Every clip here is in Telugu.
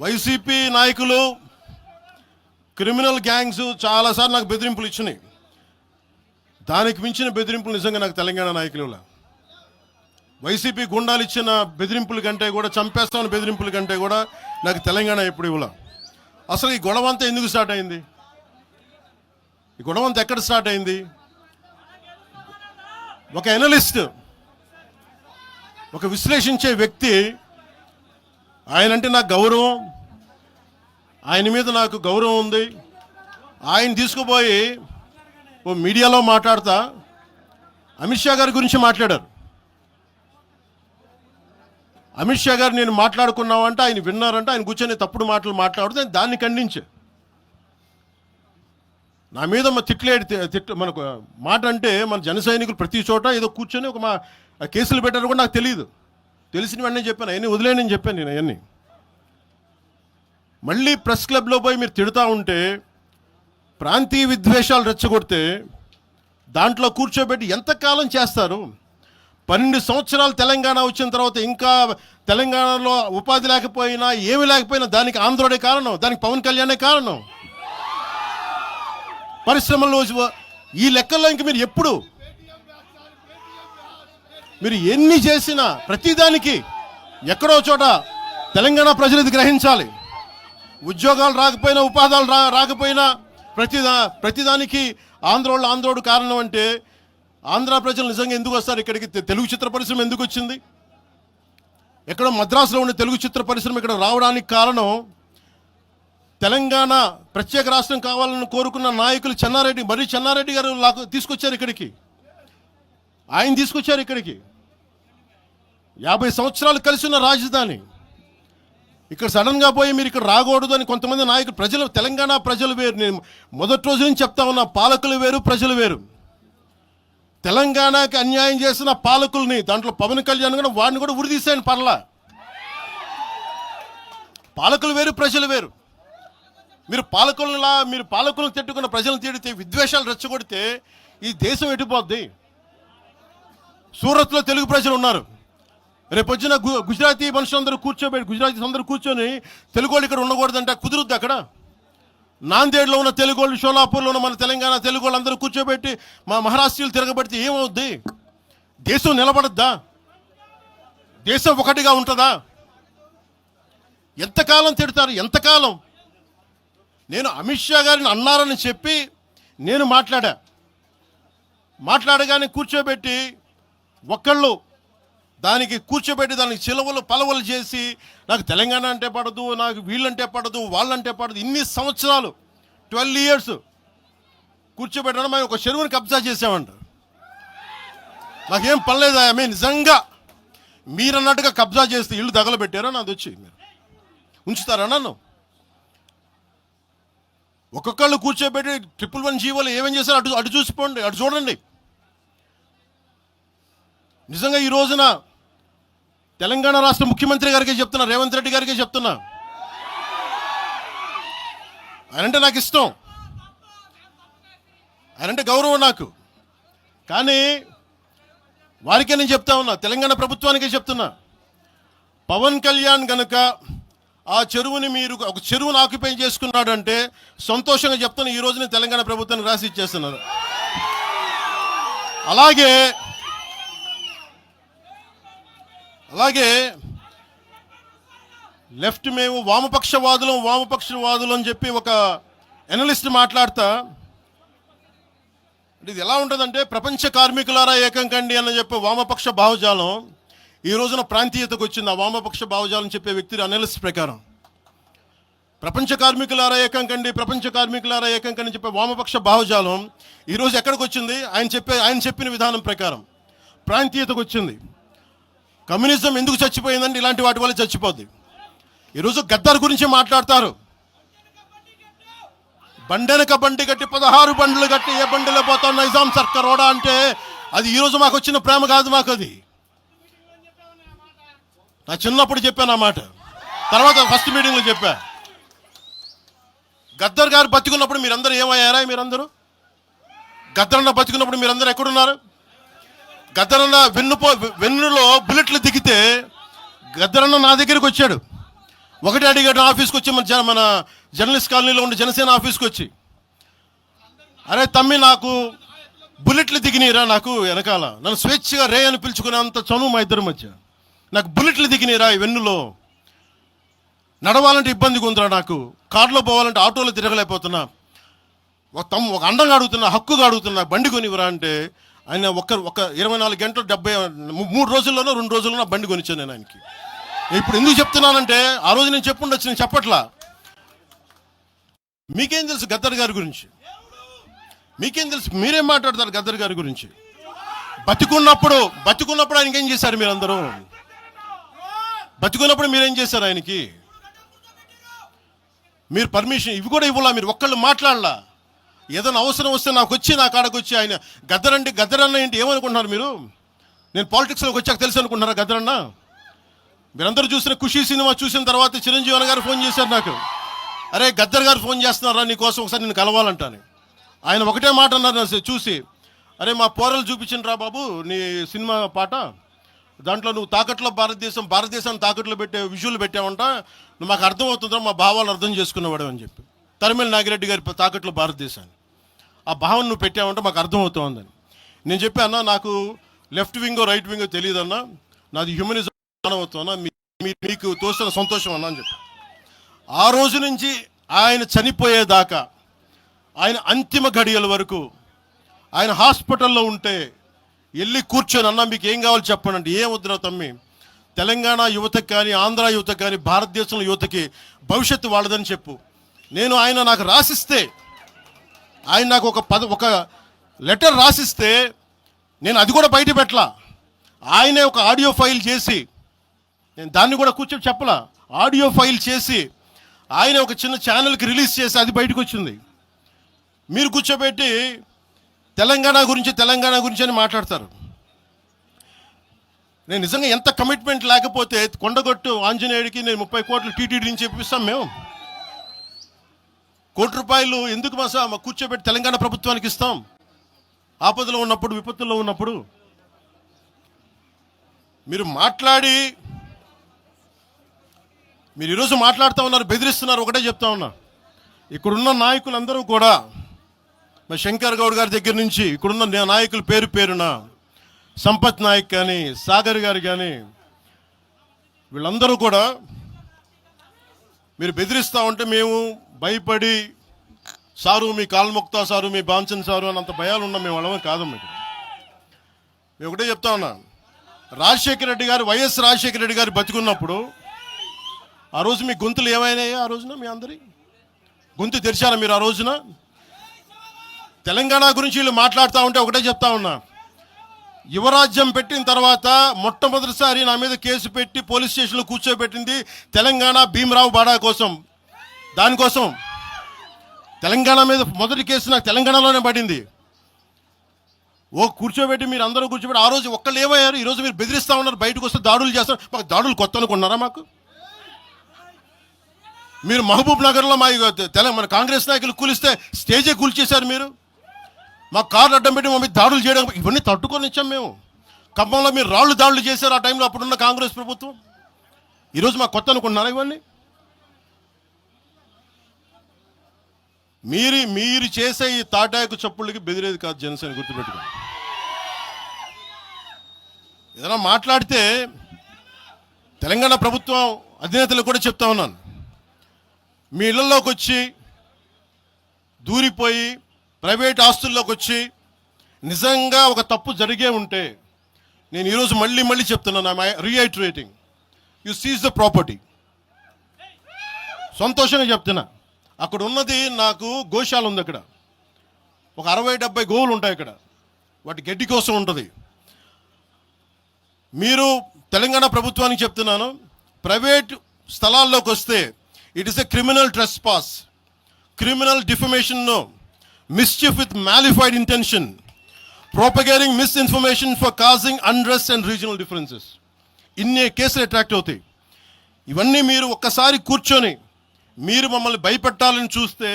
వైసీపీ నాయకులు క్రిమినల్ గ్యాంగ్స్ చాలాసార్లు నాకు బెదిరింపులు ఇచ్చినాయి. దానికి మించిన బెదిరింపులు నిజంగా నాకు తెలంగాణ నాయకులు వైసీపీ గుండాలు ఇచ్చిన బెదిరింపుల కంటే కూడా, చంపేస్తామని బెదిరింపుల కంటే కూడా నాకు తెలంగాణ ఎప్పుడు ఇవ్వాల. అసలు ఈ గొడవ అంతా ఎందుకు స్టార్ట్ అయింది? ఈ గొడవ అంతా ఎక్కడ స్టార్ట్ అయింది? ఒక ఎనలిస్ట్, ఒక విశ్లేషించే వ్యక్తి, ఆయనంటే నాకు గౌరవం, ఆయన మీద నాకు గౌరవం ఉంది, ఆయన తీసుకుపోయి ఓ మీడియాలో మాట్లాడతా అమిత్ షా గారి గురించి మాట్లాడారు. అమిత్ షా గారు నేను మాట్లాడుకున్నామంటే ఆయన విన్నారంటే ఆయన కూర్చొని తప్పుడు మాటలు మాట్లాడితే దాన్ని ఖండించే. నా మీద మనకు మాట అంటే మన జన సైనికులు ప్రతి చోట ఏదో కూర్చొని ఒక కేసులు పెట్టారు కూడా నాకు తెలియదు. తెలిసిన వెంటనే చెప్పాను, అవన్నీ వదిలేనని చెప్పాను నేను. అవన్నీ మళ్ళీ ప్రెస్ క్లబ్లో పోయి మీరు తిడుతూ ఉంటే, ప్రాంతీయ విద్వేషాలు రెచ్చగొడితే దాంట్లో కూర్చోబెట్టి ఎంతకాలం చేస్తారు? 12 సంవత్సరాలు తెలంగాణ వచ్చిన తర్వాత ఇంకా తెలంగాణలో ఉపాధి లేకపోయినా ఏమి లేకపోయినా దానికి ఆంధ్రుడే కారణం, దానికి పవన్ కళ్యాణే కారణం. పరిశ్రమల్లో ఈ లెక్కల్లో ఇంక మీరు ఎప్పుడు మీరు ఎన్ని చేసినా ప్రతిదానికి ఎక్కడో చోట తెలంగాణ ప్రజలు ఇది గ్రహించాలి. ఉద్యోగాలు రాకపోయినా, ఉపాధాలు రాకపోయినా ప్రతిదానికి ఆంధ్రోడు కారణం అంటే ఆంధ్ర ప్రజలు నిజంగా ఎందుకు వస్తారు ఇక్కడికి? తెలుగు చిత్ర పరిశ్రమ ఎందుకు వచ్చింది? ఎక్కడో మద్రాసులో ఉన్న తెలుగు చిత్ర పరిశ్రమ ఇక్కడ రావడానికి కారణం తెలంగాణ ప్రత్యేక రాష్ట్రం కావాలని కోరుకున్న నాయకులు చెన్నారెడ్డి గారు తీసుకొచ్చారు ఇక్కడికి. ఆయన తీసుకొచ్చారు ఇక్కడికి. 50 సంవత్సరాలు కలిసి ఉన్న రాజధాని ఇక్కడ సడన్గా పోయి మీరు ఇక్కడ రాకూడదు అని కొంతమంది నాయకులు, తెలంగాణ ప్రజలు వేరు. నేను మొదటి రోజు నుంచి చెప్తా ఉన్నా, పాలకులు వేరు, ప్రజలు వేరు. తెలంగాణకి అన్యాయం చేసిన పాలకుల్ని, దాంట్లో పవన్ కళ్యాణ్ కూడా వాడిని కూడా ఉరిదీసాను పర్లా. పాలకులు వేరు, ప్రజలు వేరు. మీరు పాలకులను తిట్టుకున్న ప్రజలను తిడితే, విద్వేషాలు రెచ్చగొడితే ఈ దేశం ఎటుపోద్ది? సూరత్లో తెలుగు ప్రజలు ఉన్నారు. రేపు వచ్చిన గుజరాతీ మనుషులందరూ గుజరాతీస్ అందరూ కూర్చొని తెలుగు వాళ్ళు ఇక్కడ ఉండకూడదంటే కుదురుద్ది అక్కడ? నాందేడ్లో ఉన్న తెలుగు వాళ్ళు, షోలాపూర్లో ఉన్న మన తెలంగాణ తెలుగు వాళ్ళు అందరూ కూర్చోబెట్టి మా మహారాష్ట్రీయులు తిరగబెడితే ఏమవుద్ది? దేశం నిలబడద్దా? దేశం ఒకటిగా ఉంటుందా? ఎంతకాలం తిడతారు? ఎంతకాలం? నేను అమిత్ షా గారిని అన్నారని చెప్పి నేను మాట్లాడగానే కూర్చోబెట్టి ఒక్కళ్ళు దానికి చిలవలు పలవలు చేసి నాకు తెలంగాణ అంటే పడదు, నాకు వీళ్ళంటే పడదు, వాళ్ళంటే పడదు, ఇన్ని సంవత్సరాలు 12 years కూర్చోబెట్టడం. మేము ఒక చెరువుని కబ్జా చేసామంట. నాకేం పనిలేదా? నిజంగా మీరన్నట్టుగా కబ్జా చేస్తే ఇల్లు తగలబెట్టారా? నాది వచ్చి మీరు ఉంచుతారా నన్ను? ఒక్కొక్కళ్ళు కూర్చోబెట్టి 111 జీవోలు ఏమేం చేశారు అటు చూసిపోండి, అటు చూడండి. నిజంగా ఈ రోజున తెలంగాణ రాష్ట్ర ముఖ్యమంత్రి గారికి చెప్తున్నా, రేవంత్ రెడ్డి గారికి చెప్తున్నా, ఆయనంటే నాకు ఇష్టం, ఆయనంటే గౌరవం నాకు. కానీ వారికే నేను చెప్తా ఉన్నా, తెలంగాణ ప్రభుత్వానికే చెప్తున్నా, పవన్ కళ్యాణ్ గనుక ఆ చెరువుని ఒక చెరువును ఆక్యుపై చేసుకున్నాడు అంటే సంతోషంగా చెప్తున్నా, ఈ రోజున తెలంగాణ ప్రభుత్వానికి రాసి ఇచ్చేస్తున్నారు. అలాగే లెఫ్ట్ మేము వామపక్షవాదులు అని చెప్పి ఒక ఎనలిస్ట్ మాట్లాడతా, ఇది ఎలా ఉంటుందంటే, ప్రపంచ కార్మికులారా ఏకం కండి అని చెప్పే వామపక్ష భావజాలం ఈ రోజున ప్రాంతీయతకు వచ్చింది. ఆ వామపక్ష భావజాలం చెప్పే వ్యక్తి అనలిస్ట్ ప్రకారం ప్రపంచ కార్మికులారా ఏకం కండి చెప్పే వామపక్ష భావజాలం ఈరోజు ఎక్కడికి వచ్చింది? ఆయన చెప్పిన విధానం ప్రకారం ప్రాంతీయతకు వచ్చింది. కమ్యూనిజం ఎందుకు చచ్చిపోయిందంటే ఇలాంటి వాటి వల్ల చచ్చిపోద్ది. ఈరోజు గద్దర్ గురించి మాట్లాడతారు. బండెనక బండి కట్టి 16 బండ్లు కట్టి ఏ బండిలో పోతాం నైజాం సర్కార్ ఓడా అంటే అది ఈరోజు మాకు వచ్చిన ప్రేమ కాదు. మాకు అది నా చిన్నప్పుడు చెప్పాను ఆ మాట, తర్వాత ఫస్ట్ మీటింగ్లో చెప్పా. గద్దర్ గారు బతికున్నప్పుడు మీరందరూ ఏమయ్యారా? గద్దరన్న బతికున్నప్పుడు మీరందరూ ఎక్కడున్నారు? గద్దరన్న వెన్నులో బుల్లెట్లు దిగితే గద్దరన్న నా దగ్గరికి వచ్చాడు. ఒకటే అడిగాడు ఆఫీస్కి వచ్చి మన జర్నలిస్ట్ కాలనీలో ఉండే జనసేన ఆఫీస్కి వచ్చి, అరే తమ్మి నాకు బుల్లెట్లు దిగినీరా, నాకు వెనకాల నన్ను స్వేచ్ఛగా రే అని పిలుచుకునే అంత చనువు మా ఇద్దరి మధ్య, నాకు బుల్లెట్లు దిగినీరా ఈ వెన్నులో, నడవాలంటే ఇబ్బందిగా ఉందిరా, నాకు కారులో పోవాలంటే ఆటోలో తిరగలేకపోతున్నా, ఒక అండంగా అడుగుతున్నా, హక్కుగా అడుగుతున్నా, బండి కొనివరా అంటే ఆయన ఒక 24 గంటలు 3 రోజుల్లోనో 2 రోజుల్లోనో బండి కొనిచ్చాను నేను ఆయనకి. ఇప్పుడు ఎందుకు చెప్తున్నానంటే ఆ రోజు నేను చెప్పుండొచ్చు, నేను చెప్పట్లా. మీకేం తెలుసు గద్దర్ గారి గురించి? మీకేం తెలుసు? మీరేం మాట్లాడతారు గద్దర్ గారి గురించి? బతికున్నప్పుడు ఆయనకి ఏం చేశారు మీరందరూ? బతికున్నప్పుడు మీరేం చేశారు ఆయనకి? మీరు పర్మిషన్ ఇవి కూడా ఇవ్వాలా, మీరు ఒక్కళ్ళు మాట్లాడలా. ఏదైనా అవసరం వస్తే నాకు వచ్చి నా కాడకు వచ్చి ఆయన గద్దర్ అన్న ఏంటి ఏమనుకుంటున్నారు మీరు? నేను పాలిటిక్స్లోకి వచ్చాక తెలుసు అనుకుంటున్నారా గద్దర్ అన్న? మీరందరూ చూసిన ఖుషీ సినిమా చూసిన తర్వాత చిరంజీవి గారు ఫోన్ చేశారు నాకు, అరే గద్దర్ గారు ఫోన్ చేస్తున్నారా నీకోసం, ఒకసారి నేను కలవాలంటాను. ఆయన ఒకటే మాట అన్నారు చూసి, అరే మా పోరలు చూపించిన బాబు నీ సినిమా పాట, దాంట్లో నువ్వు భారతదేశాన్ని తాకట్లో పెట్టే విజువల్ పెట్టావంట, నువ్వు మాకు అర్థమవుతుందా, మా భావాలు అర్థం చేసుకున్నవాడు అని చెప్పి. తరిమేల నాగిరెడ్డి గారి తాకట్లో భారతదేశాన్ని ఆ భావన నువ్వు పెట్టావంటే మాకు అర్థమవుతోందని నేను చెప్పాను. నాకు లెఫ్ట్ వింగో రైట్ వింగో తెలియదన్నా, నాది హ్యూమనిజం అవుతున్నా, మీకు తోసిన సంతోషం అన్నా అని చెప్పి. ఆ రోజు నుంచి ఆయన చనిపోయేదాకా, ఆయన అంతిమ గడియల వరకు ఆయన హాస్పిటల్లో ఉంటే వెళ్ళి కూర్చొని, అన్నా మీకు ఏం కావాలి చెప్పండి అంటే, ఏం వద్దురా తమ్మి, తెలంగాణ యువతకి కానీ ఆంధ్ర యువతకి కానీ భారతదేశంలో యువతకి భవిష్యత్తు వాళ్ళదని చెప్పు. ఆయన నాకు రాసిస్తే, ఆయన నాకు ఒక లెటర్ రాసిస్తే నేను అది కూడా బయట పెట్టలా. ఆయనే ఒక ఆడియో ఫైల్ చేసి, నేను దాన్ని కూడా కూర్చొని చెప్పలా, ఆడియో ఫైల్ చేసి ఆయన ఒక చిన్న ఛానల్కి రిలీజ్ చేసి అది బయటకు వచ్చింది. మీరు కూర్చోబెట్టి తెలంగాణ గురించి అని మాట్లాడతారు. నేను నిజంగా ఎంత కమిట్మెంట్ లేకపోతే కొండగొట్టు ఆంజనేయుడికి నేను 30 కోట్లు టీటీడీ నుంచి చెప్పిస్తాం మేము. ₹1 కోటి ఎందుకు మా కూర్చోబెట్టి తెలంగాణ ప్రభుత్వానికి ఇస్తాం? ఆపదలో ఉన్నప్పుడు, విపత్తుల్లో ఉన్నప్పుడు మీరు మాట్లాడి, మీరు ఈరోజు మాట్లాడుతూ ఉన్నారు, బెదిరిస్తున్నారు. ఒకటే చెప్తా ఉన్నా, ఇక్కడున్న నాయకులందరూ కూడా, మా శంకర్ గౌడ్ గారి దగ్గర నుంచి ఇక్కడున్న నాయకులు పేరున సంపత్ నాయక్ కానీ సాగర్ గారు కానీ వీళ్ళందరూ కూడా మీరు బెదిరిస్తూ ఉంటే మేము భయపడి, సారు మీ కాలు మొక్తా సారు, మీ బాంచన్ సారు అని అంత భయాలు ఉన్నాం. మేము వాళ్ళమే కాదమ్మా. ఇక్కడ మేము ఒకటే చెప్తా ఉన్నా, వైఎస్ రాజశేఖర రెడ్డి గారు బతికున్నప్పుడు ఆ రోజు మీ గొంతులు ఏమైనాయా? ఆ రోజున మీ అందరి గొంతు తెరిచారా మీరు? ఆ రోజున తెలంగాణ గురించి వీళ్ళు మాట్లాడుతూ ఉంటే ఒకటే చెప్తా ఉన్నా, యువరాజ్యం పెట్టిన తర్వాత మొట్టమొదటిసారి నా మీద కేసు పెట్టి పోలీస్ స్టేషన్లో కూర్చోబెట్టింది తెలంగాణ భీమరావు బాడా కోసం. దానికోసం తెలంగాణ మీద మొదటి కేసు నాకు తెలంగాణలోనే పడింది. కూర్చోబెట్టి మీరు అందరూ కూర్చోబెట్టి, ఆ రోజు ఒక్కళ్ళు ఏమయ్యారు? ఈరోజు మీరు బెదిరిస్తూ ఉన్నారు, బయటకు వస్తే దాడులు చేస్తారు. మాకు దాడులు కొత్త అనుకున్నారా? మాకు మీరు మహబూబ్ నగర్లో మన కాంగ్రెస్ నాయకులు కూలిస్తే స్టేజే కూల్చేశారు మీరు. మాకు కార్లు అడ్డం పెట్టి మమ్మీ దాడులు చేయడం, ఇవన్నీ తట్టుకొని ఇచ్చాం మేము. ఖమ్మంలో మీరు దాడులు చేశారు ఆ టైంలో, అప్పుడున్న కాంగ్రెస్ ప్రభుత్వం. ఈరోజు మాకు కొత్త అనుకుంటున్నారా ఇవన్నీ? మీరు చేసే ఈ తాటాకు చప్పుళ్ళకి బెదిరేది కాదు జనసేన, గుర్తుపెట్టుకోండి. ఏదైనా మాట్లాడితే తెలంగాణ ప్రభుత్వం అధినేతలు కూడా చెప్తా ఉన్నాను, మీ ఇళ్లలోకి వచ్చి దూరిపోయి ప్రైవేట్ ఆస్తుల్లోకి వచ్చి నిజంగా ఒక తప్పు జరిగే ఉంటే, నేను ఈరోజు మళ్ళీ చెప్తున్నాను, రీఐటరేటింగ్, యు సీజ్ ద ప్రాపర్టీ. సంతోషంగా చెప్తున్నా. అక్కడ ఉన్నది నాకు గోశాల ఉంది, అక్కడ ఒక 60-70 గోవులు ఉంటాయి అక్కడ, వాటి గడ్డి కోసం ఉంటుంది. మీరు తెలంగాణ ప్రభుత్వానికి చెప్తున్నాను, ప్రైవేట్ స్థలాల్లోకి వస్తే it is a criminal trespass, criminal defamation, mischief with malified intention, propagating misinformation for causing unrest and regional differences. ఇన్ని కేసులు అట్రాక్ట్ అవుతాయి. ఇవన్నీ మీరు ఒక్కసారి కూర్చొని మీరు మమ్మల్ని భయపెట్టాలని చూస్తే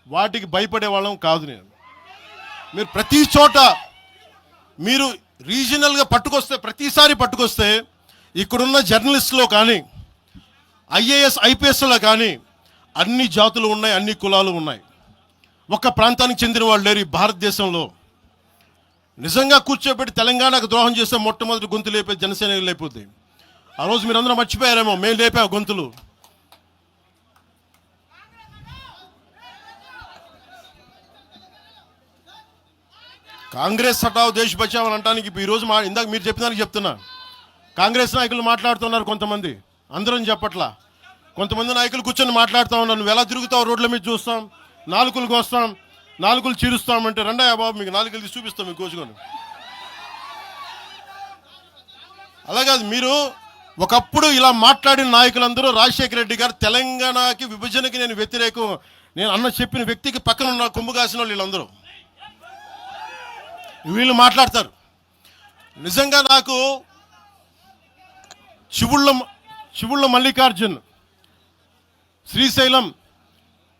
వాటికి భయపడే వాళ్ళం కాదు. మీరు ప్రతి చోట మీరు రీజనల్గా ప్రతిసారి పట్టుకొస్తే ఇక్కడున్న జర్నలిస్టులో కానీ ఐఏఎస్ ఐపీఎస్లో కానీ అన్ని జాతులు ఉన్నాయి, అన్ని కులాలు ఉన్నాయి. ఒక్క ప్రాంతానికి చెందిన వాళ్ళు లేరు ఈ భారతదేశంలో. నిజంగా కూర్చోబెట్టి తెలంగాణకు ద్రోహం చేస్తే మొట్టమొదటి గొంతు లేపే జనసేన లేకపోతే. ఆ రోజు మీరందరూ మర్చిపోయారేమో, మేము లేపా గొంతులు. కాంగ్రెస్ హటావ్ దేశ్ బచావ్ అని అనడానికి ఈరోజు ఇందాక మీరు చెప్పినానికి చెప్తున్నా. కాంగ్రెస్ నాయకులు మాట్లాడుతున్నారు కొంతమంది, అందరం చెప్పట్లా. కొంతమంది నాయకులు కూర్చొని మాట్లాడుతూ ఉన్నారు, నువ్వు ఎలా తిరుగుతావు, రోడ్ల మీద చూస్తాం, నాలుకలకు వస్తాం, నాలుకలు చీరుస్తామంటే రండయ్యా బాబు మీకు నాలుకలు తీసి చూపిస్తాం మీకు కోసుకొని. అలాగే మీరు ఒకప్పుడు ఇలా మాట్లాడిన నాయకులందరూ రాజశేఖర రెడ్డి గారు తెలంగాణకి విభజనకి నేను వ్యతిరేకం నేను అన్న చెప్పిన వ్యక్తికి పక్కన ఉన్న కొమ్ము కాసిన వీళ్ళందరూ మాట్లాడతారు. నిజంగా నాకు చివుళ్ళ మల్లికార్జున్ శ్రీశైలం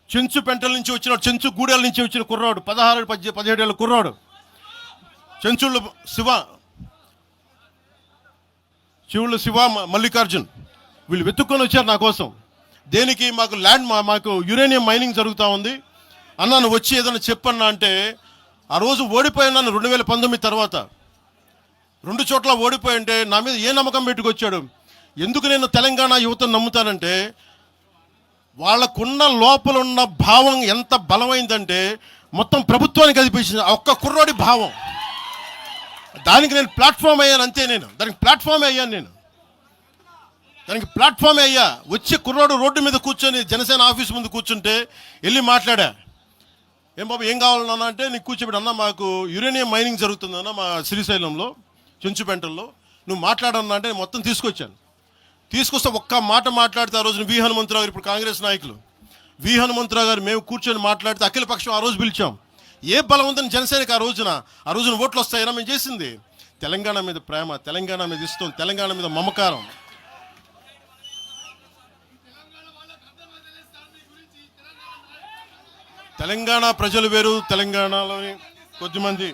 చెంచు పెంటల నుంచి వచ్చిన, చెంచు గూడెల నుంచి వచ్చిన కుర్రాడు, 16-17 ఏళ్ళ కుర్రాడు. చివుళ్ళ శివ మల్లికార్జున్ వీళ్ళు వెతుక్కొని వచ్చారు నా కోసం. దేనికి? మాకు యురేనియం మైనింగ్ జరుగుతూ ఉంది అన్న, నువ్వు వచ్చి ఏదైనా చెప్పన్నా అంటే, ఆ రోజు ఓడిపోయినాను 2019 తర్వాత 2 చోట్ల ఓడిపోయి అంటే నా మీద ఏ నమ్మకం పెట్టుకొచ్చాడు. ఎందుకు నేను తెలంగాణ యువతను నమ్ముతానంటే, వాళ్ళకున్న లోపల ఉన్న భావం ఎంత బలమైందంటే మొత్తం ప్రభుత్వానికి అదిపించింది ఒక్క కుర్రోడి భావం. దానికి నేను ప్లాట్ఫామ్ అయ్యాను అంతే. దానికి ప్లాట్ఫామే అయ్యా. వచ్చి కుర్రోడు రోడ్డు మీద కూర్చొని జనసేన ఆఫీస్ ముందు కూర్చుంటే వెళ్ళి మాట్లాడా, ఏం బాబు ఏం కావాలన్నా అంటే, నీకు కూర్చోబెట్టి అన్న మాకు యురేనియం మైనింగ్ జరుగుతుందన్న మా శ్రీశైలంలో చెంచుపెంటల్లో, నువ్వు మాట్లాడన్నా అంటే మొత్తం తీసుకొస్తే ఒక్క మాట మాట్లాడితే ఆ రోజున వి హనుమంతరావు గారు, ఇప్పుడు కాంగ్రెస్ నాయకులు వి హనుమంతరావు గారు, మేము కూర్చొని మాట్లాడితే అఖిల పక్షం ఆ రోజు పిలిచాం. ఏ బలం ఉందని జనసేనకి ఆ రోజున ఓట్లు వస్తాయన్నా మేము చేసింది తెలంగాణ మీద ప్రేమ, తెలంగాణ మీద ఇష్టం, తెలంగాణ మీద మమకారం. తెలంగాణ ప్రజలు వేరు, తెలంగాణలోని కొద్దిమంది